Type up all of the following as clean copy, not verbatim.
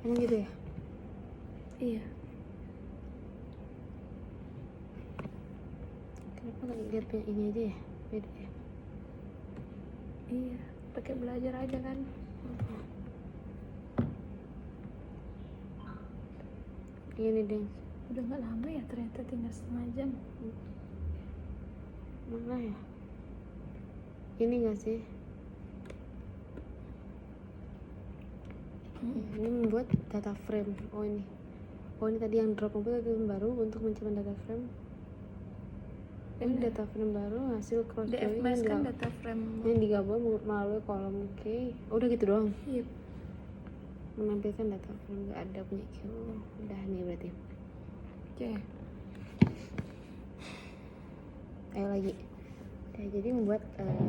Emang gitu ya? Iya. Kenapa nggak lihat punya ini aja ya? Beda ya? Iya, pakai belajar aja kan. Ini deh. Udah nggak lama ya, ternyata tinggal setengah jam. Mana ya? Ini nggak sih? Ini membuat data frame. Oh ini tadi yang drop komputer itu baru untuk menciptakan data frame. Ini data frame baru hasil cross join DFMS kan data frame. yang digabung melalui kolom. Oke. Udah gitu doang. Iya. Menampilkan data frame, nggak ada punya Q. Udah nih berarti. Oke. Ayo lagi. Ya, jadi membuat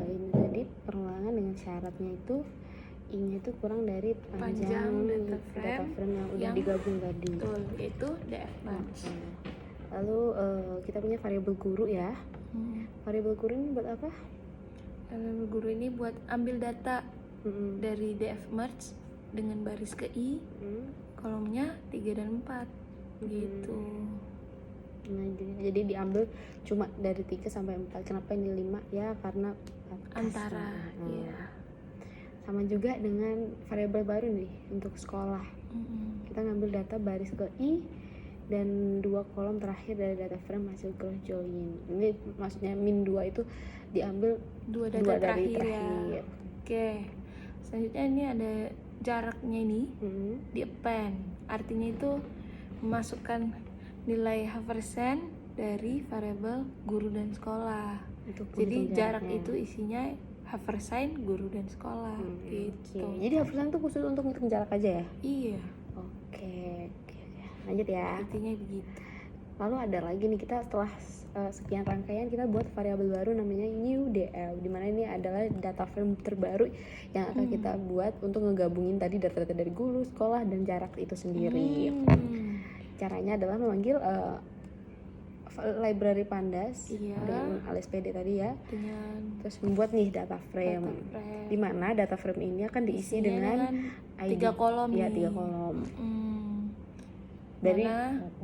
ini tadi perulangan dengan syaratnya itu I-nya itu kurang dari panjang data frame yang udah yang digabung tadi. Betul, yaitu DFMatch. Lalu kita punya variabel guru ya. Variabel guru ini buat apa? Variabel guru ini buat ambil data dari DFMatch dengan baris ke I, kolomnya 3 dan 4 gitu. Nah, jadi diambil cuma dari 3 sampai 4. Kenapa ini 5? Ya karena Antara. Iya. Sama juga dengan variabel baru nih untuk sekolah. Kita ngambil data baris ke I dan 2 kolom terakhir dari data frame hasil cross join. Ini maksudnya min 2 itu diambil 2 data terakhir ya. Oke. Selanjutnya ini ada jaraknya ini di append. Artinya itu memasukkan nilai %, dari variabel guru dan sekolah. Jadi jarak itu isinya %, guru dan sekolah gitu. Jadi %, itu khusus untuk ngitung jarak aja ya? Iya. Oke. Lanjut ya. Intinya begitu. Lalu ada lagi nih, kita setelah sekian rangkaian kita buat variabel baru namanya new DL, dimana ini adalah data frame terbaru yang akan kita buat untuk ngegabungin tadi data-data dari guru, sekolah, dan jarak itu sendiri. Caranya adalah memanggil library pandas dengan alias PD tadi ya, terus membuat nih data frame. Dimana data frame ini akan diisi dengan ID 3 kolom ya, 3 kolom dari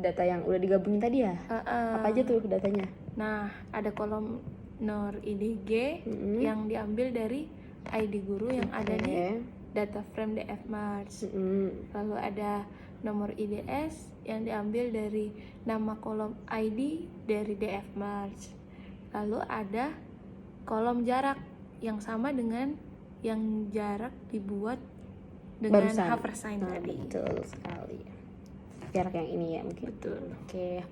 data yang udah digabungin tadi ya. Apa aja tuh datanya? Nah, ada kolom nor IDG yang diambil dari ID guru yang ada di data frame DFMatch. Lalu ada nomor IDS yang diambil dari nama kolom ID dari DFMatch. Lalu ada kolom jarak yang sama dengan yang jarak dibuat dengan $. Tadi. Betul sekali. Jarak yang ini ya mungkin. Betul. Oke.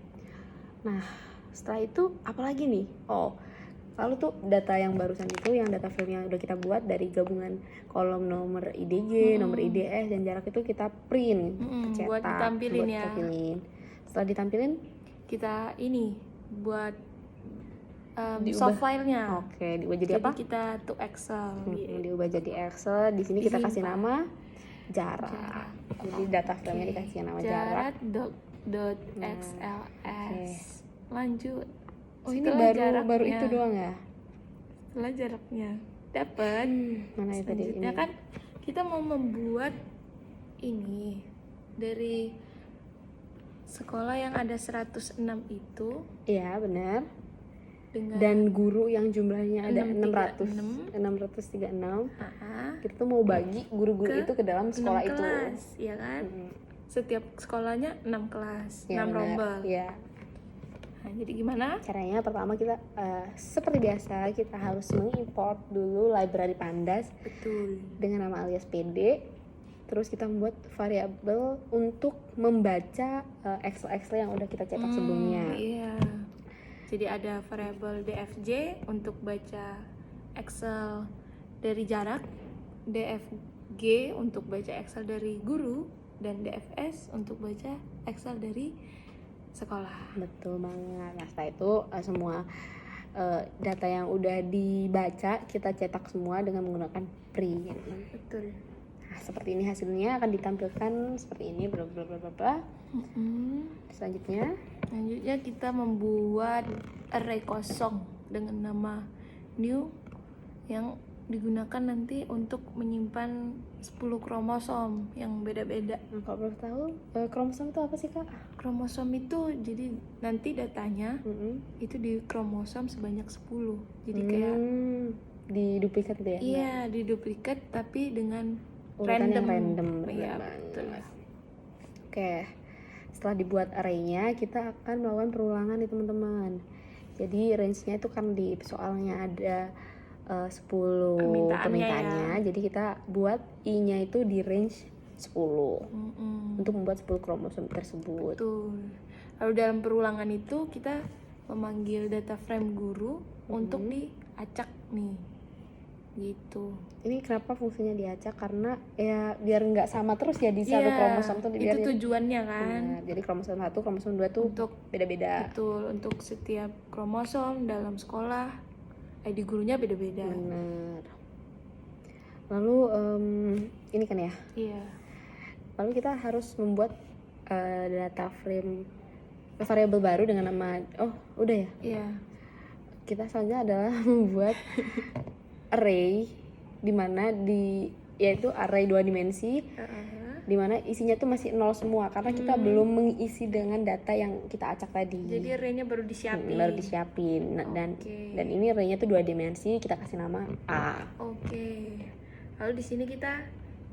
Nah, setelah itu apa lagi nih? Lalu tuh data yang barusan itu, yang data frame yang udah kita buat dari gabungan kolom nomor IDG, nomor IDS, dan jarak itu kita print, cetak, buat ditampilin ya. Setelah ditampilin, kita ini buat soft filenya. Oke, diubah jadi apa? Kita to Excel. Diubah jadi Excel. Di sini kita kasih nama jarak. Jadi data frame-nya dikasih nama jarak. .xls. Lanjut. Ini baru itu doang ya? Setelah jaraknya dapat, mana ya tadi ini? Kan kita mau membuat ini dari sekolah yang ada 106 itu. Iya, benar. Dan guru yang jumlahnya ada 636. Kita tuh mau bagi guru-guru itu ke dalam sekolah 6 kelas, ya kan? Setiap sekolahnya 6 kelas, 6 rombel. Iya. Nah, jadi gimana? Caranya pertama kita seperti biasa kita harus mengimport dulu library pandas. Betul. Dengan nama alias PD. Terus kita membuat variabel untuk membaca Excel yang udah kita cetak sebelumnya. Iya. Jadi ada variabel DFJ untuk baca Excel dari jarak, DFG untuk baca Excel dari guru, dan DFS untuk baca Excel dari sekolah. Betul banget. Nah, setelah itu semua data yang udah dibaca kita cetak semua dengan menggunakan print. Betul. Nah, seperti ini hasilnya akan ditampilkan seperti ini. Selanjutnya kita membuat array kosong dengan nama new, yang digunakan nanti untuk menyimpan 10 kromosom yang beda-beda. Nah, kalau boleh tahu kromosom itu apa sih Kak? Kromosom itu jadi nanti datanya itu di kromosom sebanyak 10. Jadi kayak di duplikat gitu ya? iya, di duplikat tapi dengan Urutan yang random. Iya, benar betul. banget. Oke, setelah dibuat arraynya kita akan melakukan perulangan nih teman-teman. Jadi range-nya itu kan di soalnya ada 10 permintaannya, jadi kita buat I-nya itu di range 10 untuk membuat 10 kromosom tersebut. Betul. Lalu dalam perulangan itu kita memanggil data frame guru untuk diacak nih, gitu. Ini kenapa fungsinya diacak? Karena ya biar nggak sama terus ya di satu kromosom tuh, biar itu tujuannya kan. Jadi kromosom 1, kromosom 2 tuh untuk beda-beda. Betul, untuk setiap kromosom dalam sekolah ID gurunya beda-beda. Benar. Lalu ini kan ya. Iya. Lalu kita harus membuat data frame variabel baru dengan nama udah ya. Iya. Kita selanjutnya adalah membuat array di mana yaitu array 2 dimensi. Dimana isinya tuh masih 0 semua karena kita belum mengisi dengan data yang kita acak tadi. Jadi array-nya baru disiapin. Dan ini array-nya tuh 2 dimensi, kita kasih nama A. Oke. Lalu di sini kita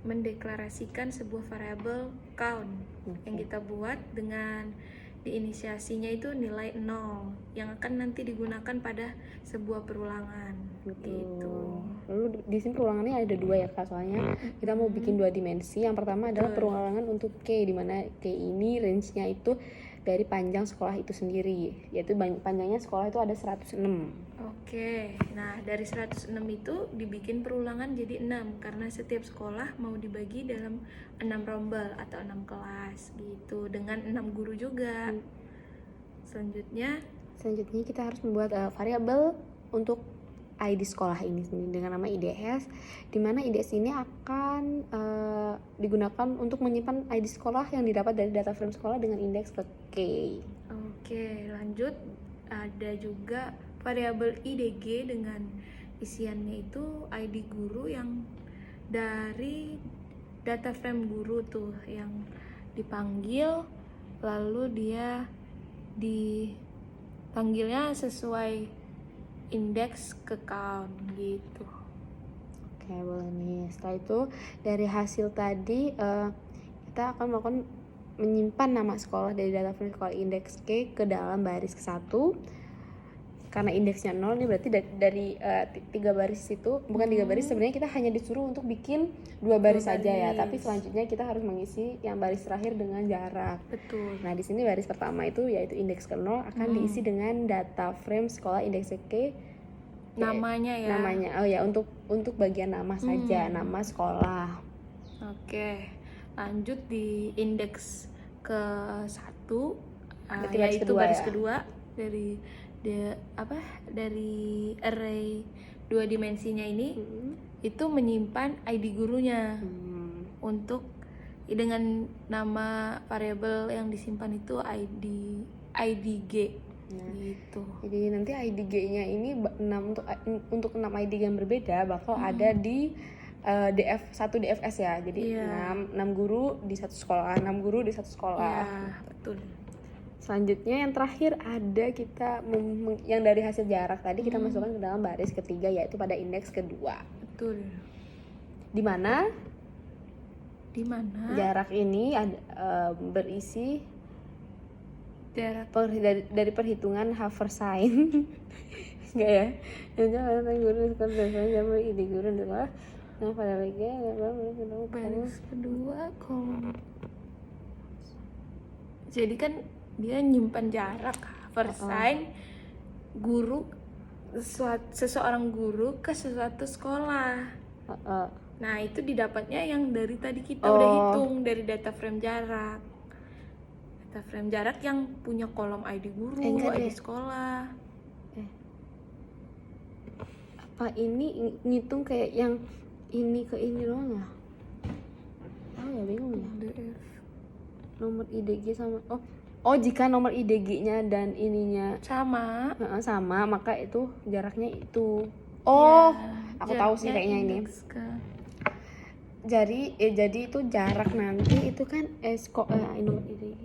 mendeklarasikan sebuah variabel count yang kita buat dengan diinisiasinya itu nilai 0 yang akan nanti digunakan pada sebuah perulangan. Gitu. Lalu di sini perulangannya ada 2 ya Kak, soalnya kita mau bikin 2 dimensi. Yang pertama adalah perulangan untuk K, di mana K ini range-nya itu dari panjang sekolah itu sendiri, yaitu panjangnya sekolah itu ada 106. Oke, nah dari 106 itu dibikin perulangan jadi 6 karena setiap sekolah mau dibagi dalam 6 rombel atau 6 kelas gitu, dengan 6 guru juga. Selanjutnya kita harus membuat variabel untuk ID sekolah ini dengan nama IDS, di mana IDS ini akan digunakan untuk menyimpan ID sekolah yang didapat dari data frame sekolah dengan indeks ke K. Oke, lanjut ada juga variabel IDG dengan isiannya itu ID guru yang dari data frame guru tuh yang dipanggil, lalu dia dipanggilnya sesuai indeks ke count gitu. Oke, boleh nih. Setelah itu dari hasil tadi kita akan melakukan menyimpan nama sekolah dari data frame sekolah indeks K ke dalam baris ke-1. Karena indeksnya 0 nih berarti dari 3 baris itu, bukan 3 baris, sebenarnya kita hanya disuruh untuk bikin 2 baris saja ya, tapi selanjutnya kita harus mengisi yang baris terakhir dengan jarak. Betul. Nah, di sini baris pertama itu yaitu indeks ke 0 akan diisi dengan data frame sekolah indeks K. Namanya ya. Namanya. Oh ya, untuk bagian nama saja, nama sekolah. Oke. Lanjut di indeks ke-1 yaitu baris kedua dari array 2 dimensinya ini itu menyimpan ID gurunya untuk dengan nama variabel yang disimpan itu IDG. Gitu. Jadi nanti IDG-nya ini untuk 6 ID yang berbeda bakal ada di DF1 DFS ya. Jadi 6 guru di satu sekolah, 6 guru di satu sekolah. Iya, betul. Selanjutnya yang terakhir ada kita yang dari hasil jarak tadi kita masukkan ke dalam baris ketiga, yaitu pada indeks kedua. Betul. Di mana jarak ini berisi jarak dari perhitungan Haversine. Enggak ya? Yang guru sekolah sama ide guru adalah nah pada lagi baris kedua kolom. Jadi kan dia nyimpan jarak Haversine guru seseorang guru ke sesuatu sekolah. Nah, itu didapatnya yang dari tadi kita udah hitung dari data frame jarak. Data frame jarak yang punya kolom ID guru, ID sekolah. Apa ini ngitung kayak yang ini ke ini doang ya? Tahu ya, bingung ya. Nomor IDG sama jika nomor IDG-nya dan ininya sama, maka itu jaraknya itu. Oh, Ya, aku tahu sih jaraknya kayaknya ini. indeks ke Jadi itu jarak nanti itu kan nomor IDG.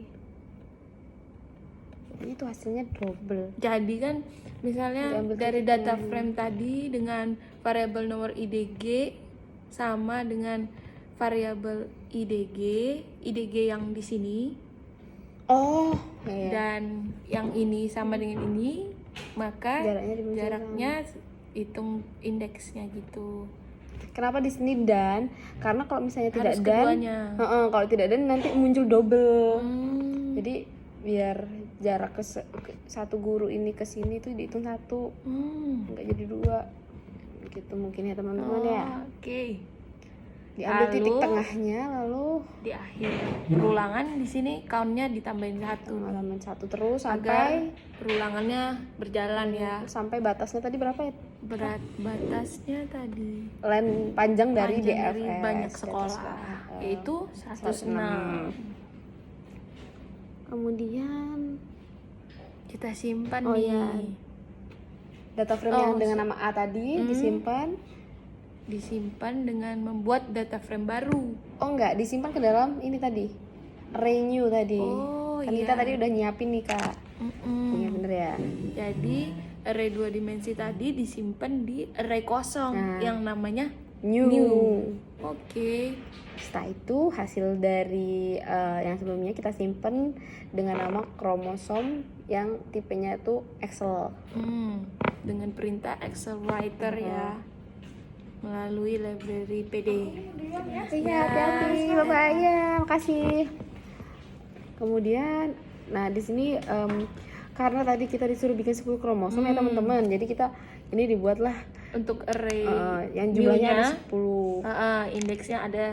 Ini tuh hasilnya double. Jadi kan misalnya Diambil dari titik data tengahnya. frame tadi dengan variabel nomor IDG sama dengan variabel IDG yang di sini Oh, iya. dan yang ini sama dengan ini, maka Jaraknya dimensi jaraknya hitung indeksnya gitu. Kenapa di sini dan? Karena kalau misalnya tidak Harus dan, keduanya. kalau tidak dan nanti muncul double. Hmm. Jadi biar jarak satu guru ini ke sini tuh dihitung satu, nggak jadi dua. Gitu mungkin ya teman-teman ya. Oke. Diambil Lalu, titik tengahnya, lalu di akhir perulangan di sini countnya ditambahin satu halaman satu terus agar sampai perulangannya berjalan ya. sampai batasnya tadi berapa ya? Berat batasnya tadi Len panjang dari panjang DFS dari banyak di atas sekolah, lah. yaitu 106. Kemudian Kita simpan Oh, nih. iya. data frame yang dengan nama A tadi Disimpan dengan membuat data frame baru. Oh enggak, disimpan ke dalam ini tadi renew tadi. Oh, Kan iya. kita tadi udah nyiapin nih kak. Iya bener ya. Jadi array 2 dimensi tadi disimpan di array kosong yang namanya New. Oke. Setelah itu hasil dari yang sebelumnya kita simpen dengan nama kromosom yang tipenya itu Excel. Dengan perintah Excel writer ya, melalui library PD. Iya, hati-hati, Bapak. Ya, makasih. Kemudian, nah di sini karena tadi kita disuruh bikin 10 kromosom ya teman-teman. Jadi kita ini dibuatlah Untuk array yang jumlahnya ada new-nya, 10. indeksnya ada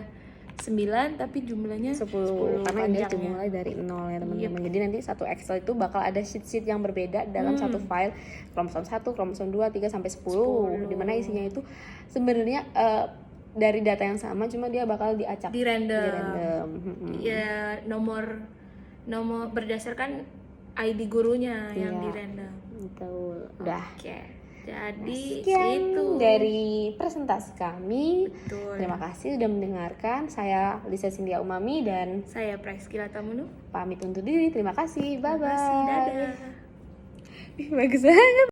9 tapi jumlahnya 10 karena ini panjangnya. dimulai dari 0 ya teman-teman. Jadi nanti satu Excel itu bakal ada sheet-sheet yang berbeda dalam satu file, kromosom 1, kromosom 2, 3 sampai 10. Dimana isinya itu sebenarnya dari data yang sama, cuma dia bakal diacak Di random. Ya. Ya, nomor berdasarkan ID gurunya yang Iya. di random. Betul. Udah. Oke. Jadi Sekian itu dari presentasi kami. Betul. Terima kasih sudah mendengarkan. Saya Lisa Cynthia Umami dan Saya Praskila Tamunu. pamit undur diri. Terima kasih. Bye Terima kasih, bye. dadah. Bagus banget.